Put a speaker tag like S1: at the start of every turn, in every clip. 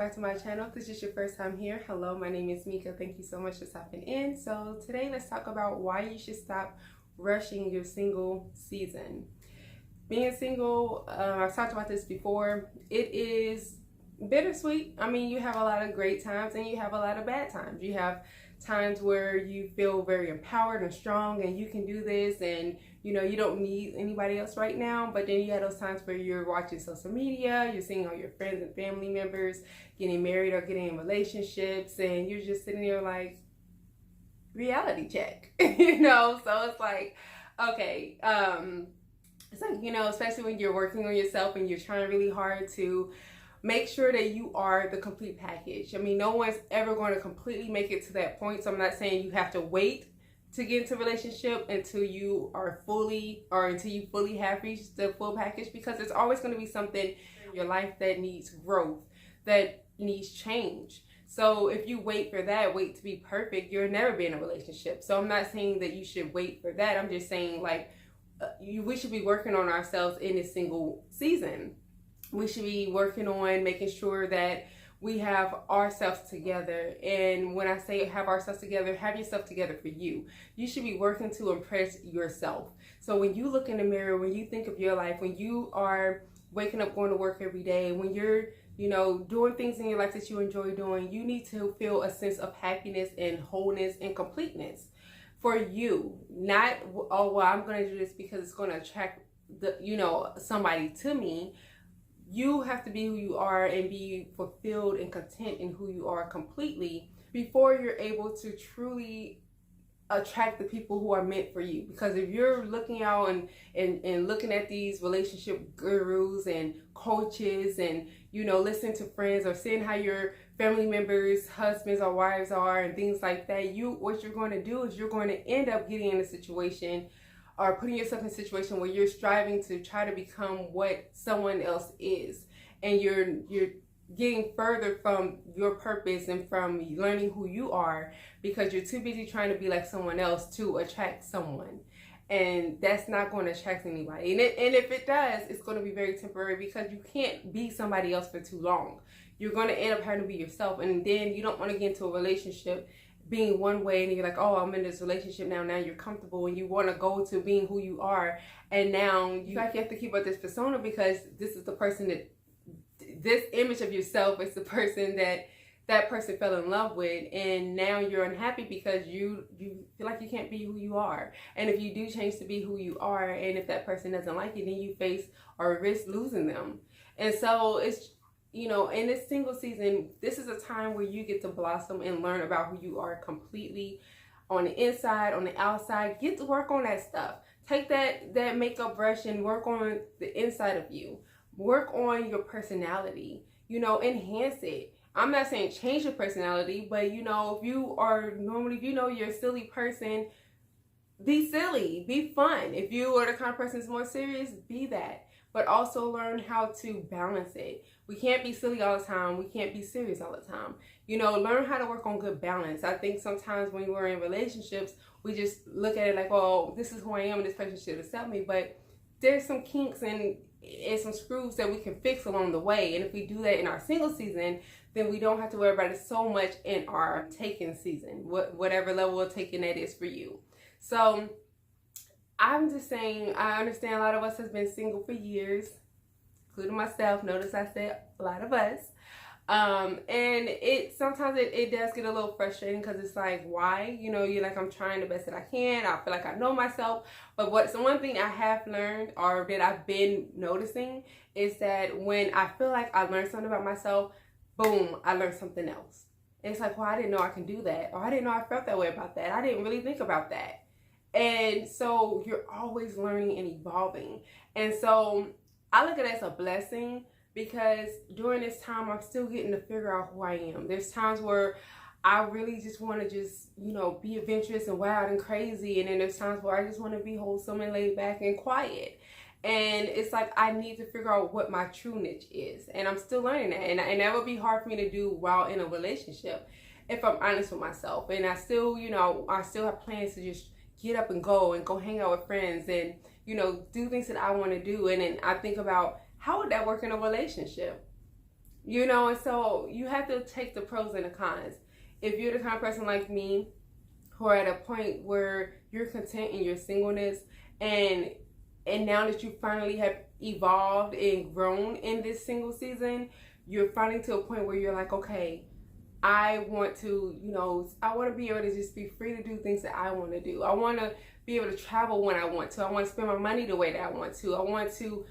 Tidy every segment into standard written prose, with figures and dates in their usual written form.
S1: back to my channel. If this is your first time here, hello, my name is Mika. Thank you so much for stopping in. So today let's talk about why you should stop rushing your single season. Being single, I've talked about this before, it is bittersweet. I mean, you have a lot of great times and you have a lot of bad times. You have times where you feel very empowered and strong and you can do this and you don't need anybody else right now. But then you have those times where you're watching social media, you're seeing all your friends and family members getting married or getting in relationships, and you're just sitting there like, reality check. So it's like, okay, it's like, especially when you're working on yourself and you're trying really hard to make sure that you are the complete package. I mean, no one's ever going to completely make it to that point. So I'm not saying you have to wait to get into a relationship until you are until you fully have reached the full package, because there's always going to be something in your life that needs growth, that needs change. So if you wait to be perfect, you'll never be in a relationship. So I'm not saying that you should wait for that. I'm just saying, like, we should be working on ourselves in this single season. We should be working on making sure that we have ourselves together. And when I say have ourselves together, have yourself together for you. You should be working to impress yourself. So when you look in the mirror, when you think of your life, when you are waking up, going to work every day, when you're doing things in your life that you enjoy doing, you need to feel a sense of happiness and wholeness and completeness for you. Not, oh, well, I'm going to do this because it's going to attract somebody to me. You have to be who you are and be fulfilled and content in who you are completely before you're able to truly attract the people who are meant for you. Because if you're looking out and looking at these relationship gurus and coaches and listening to friends or seeing how your family members, husbands or wives are and things like that, what you're going to do is you're going to end up getting in a situation or putting yourself in a situation where you're striving to try to become what someone else is, and you're getting further from your purpose and from learning who you are because you're too busy trying to be like someone else to attract someone. And that's not going to attract anybody. And if it does, it's going to be very temporary, because you can't be somebody else for too long. You're going to end up having to be yourself, and then you don't want to get into a relationship being one way and you're like, oh, I'm in this relationship now you're comfortable and you want to go to being who you are, and now you have to keep up this persona because this is the person this image of yourself is the person that person fell in love with, and now you're unhappy because you feel like you can't be who you are. And if you do change to be who you are, and if that person doesn't like you, then you face or risk losing them. And so it's in this single season, this is a time where you get to blossom and learn about who you are completely on the inside, on the outside. Get to work on that stuff. Take that makeup brush and work on the inside of you. Work on your personality, enhance it. I'm not saying change your personality, but if you're a silly person, be silly, be fun. If you are the kind of person that's more serious, be that. But also learn how to balance it. We can't be silly all the time. We can't be serious all the time. Learn how to work on good balance. I think sometimes when we're in relationships, we just look at it like, oh, this is who I am and this person should accept me. But there's some kinks and some screws that we can fix along the way. And if we do that in our single season, then we don't have to worry about it so much in our taken season, whatever level of taking that is for you. So I'm just saying, I understand a lot of us has been single for years, including myself. Notice I said a lot of us. And sometimes it does get a little frustrating because it's like, why? You're like, I'm trying the best that I can. I feel like I know myself. But one thing I have learned, or that I've been noticing, is that when I feel like I learned something about myself, boom, I learned something else. And it's like, well, I didn't know I can do that. Or I didn't know I felt that way about that. I didn't really think about that. And so you're always learning and evolving. And so I look at it as a blessing, because during this time, I'm still getting to figure out who I am. There's times where I really just want to be adventurous and wild and crazy. And then there's times where I just want to be wholesome and laid back and quiet. And it's like, I need to figure out what my true niche is. And I'm still learning that. And that would be hard for me to do while in a relationship, if I'm honest with myself. And I still have plans to just get up and go hang out with friends and, do things that I want to do. And then I think about, how would that work in a relationship? You know, and so you have to take the pros and the cons. If you're the kind of person like me who are at a point where you're content in your singleness, and now that you finally have evolved and grown in this single season, you're finally to a point where you're like, okay, I want to, I want to be able to just be free to do things that I want to do. I want to be able to travel when I want to. I want to spend my money the way that I want to. I want to,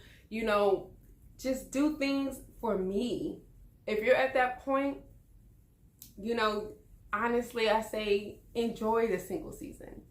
S1: just do things for me. If you're at that point, honestly, I say enjoy the single season.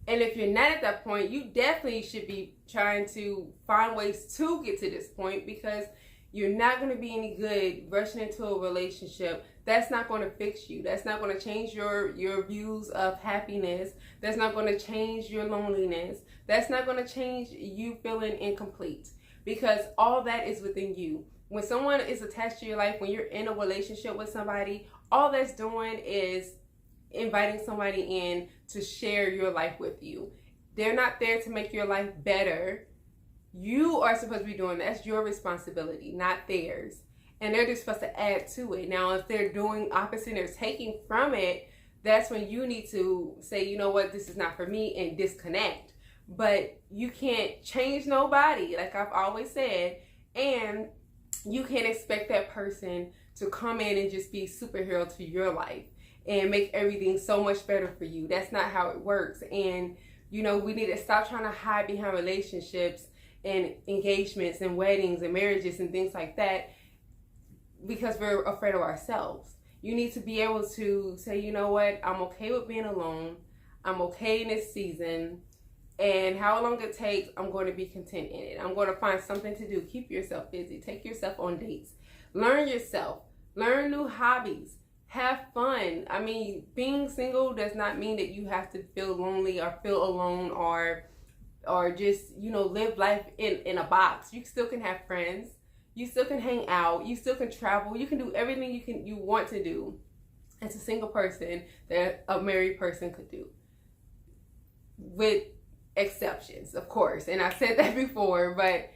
S1: And if you're not at that point, you definitely should be trying to find ways to get to this point, because you're not going to be any good rushing into a relationship. That's not going to fix you. That's not going to change your views of happiness. That's not going to change your loneliness. That's not going to change you feeling incomplete, because all that is within you. When someone is attached to your life, when you're in a relationship with somebody, all that's doing is inviting somebody in to share your life with you. They're not there to make your life better. You are supposed to be doing that. That's your responsibility, not theirs. And they're just supposed to add to it. Now, if they're doing opposite, they're taking from it, that's when you need to say, you know what, this is not for me, and disconnect. But you can't change nobody, like I've always said, and you can't expect that person to come in and just be superhero to your life and make everything so much better for you. That's not how it works. And, we need to stop trying to hide behind relationships and engagements and weddings and marriages and things like that, because we're afraid of ourselves. You need to be able to say, you know what, I'm okay with being alone. I'm okay in this season. And how long it takes, I'm going to be content in it. I'm going to find something to do. Keep yourself busy. Take yourself on dates. Learn yourself. Learn new hobbies. Have fun. I mean, being single does not mean that you have to feel lonely or feel alone or just, live life in a box. You still can have friends. You still can hang out. You still can travel. You can do everything you want to do as a single person that a married person could do, with exceptions, of course. And I said that before, but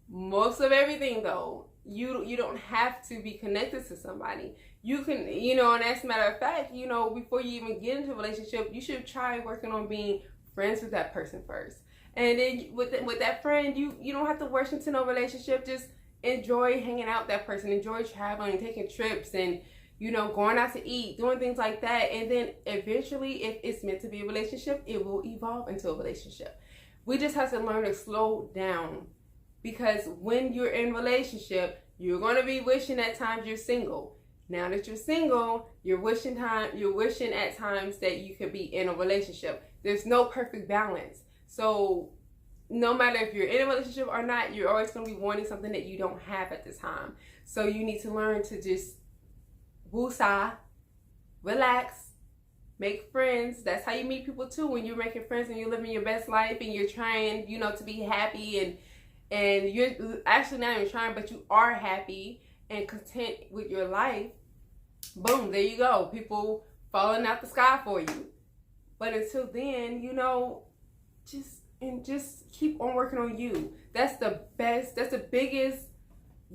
S1: most of everything, though, you don't have to be connected to somebody. You can, and as a matter of fact, before you even get into a relationship, you should try working on being friends with that person first. And then with that friend, you don't have to rush into no relationship. Just enjoy hanging out with that person. Enjoy traveling, taking trips, and going out to eat, doing things like that. And then eventually, if it's meant to be a relationship, it will evolve into a relationship. We just have to learn to slow down, because when you're in a relationship, you're going to be wishing at times you're single. Now that you're single, you're wishing at times that you could be in a relationship. There's no perfect balance. So no matter if you're in a relationship or not, you're always going to be wanting something that you don't have at the time. So you need to learn to just woosah, relax, make friends. That's how you meet people too. When you're making friends and you're living your best life and you're trying, to be happy, and you're actually not even trying, but you are happy and content with your life. Boom, there you go. People falling out the sky for you. But until then, just keep on working on you. That's the biggest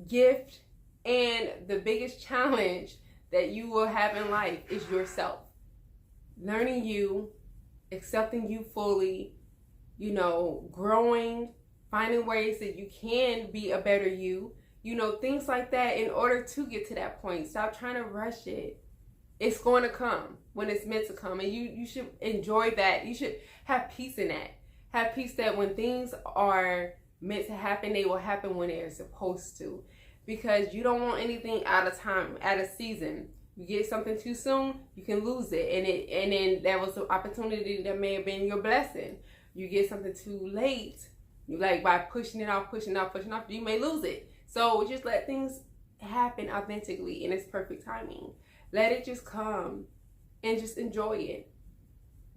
S1: gift and the biggest challenge that you will have in life is yourself. Learning you, accepting you fully, growing, finding ways that you can be a better you, things like that in order to get to that point. Stop trying to rush it. It's going to come when it's meant to come, and you should enjoy that. You should have peace in that. Have peace that when things are meant to happen, they will happen when they're supposed to. Because you don't want anything out of time, out of season. You get something too soon, you can lose it. And then that was an opportunity that may have been your blessing. You get something too late, by pushing it off, you may lose it. So just let things happen authentically in its perfect timing. Let it just come and just enjoy it.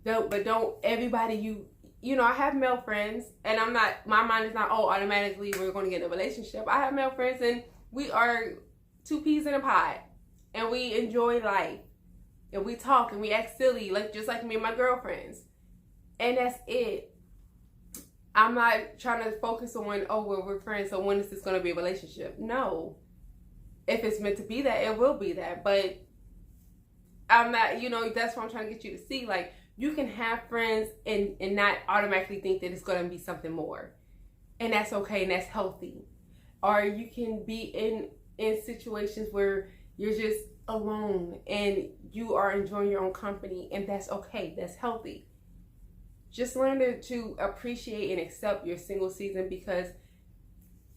S1: Don't everybody I have male friends, and my mind is not, automatically we're going to get in a relationship. I have male friends, and we are two peas in a pod, and we enjoy life, and we talk, and we act silly, just like me and my girlfriends, and that's it. I'm not trying to focus on, we're friends, so when is this going to be a relationship? No. if it's meant to be that, it will be that. But I'm not, that's what I'm trying to get you to see. Like, you can have friends and not automatically think that it's going to be something more. And that's okay, and that's healthy. Or you can be in situations where you're just alone and you are enjoying your own company, and that's okay, that's healthy. Just learn to appreciate and accept your single season, because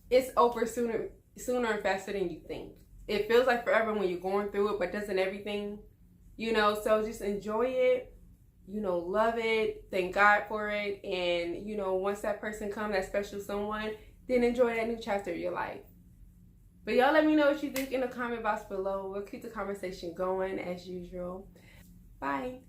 S1: it's over sooner and faster than you think. It feels like forever when you're going through it, but doesn't everything? So just enjoy it, love it, thank God for it. And, once that person comes, that special someone, then enjoy that new chapter of your life. But y'all let me know what you think in the comment box below. We'll keep the conversation going as usual. Bye.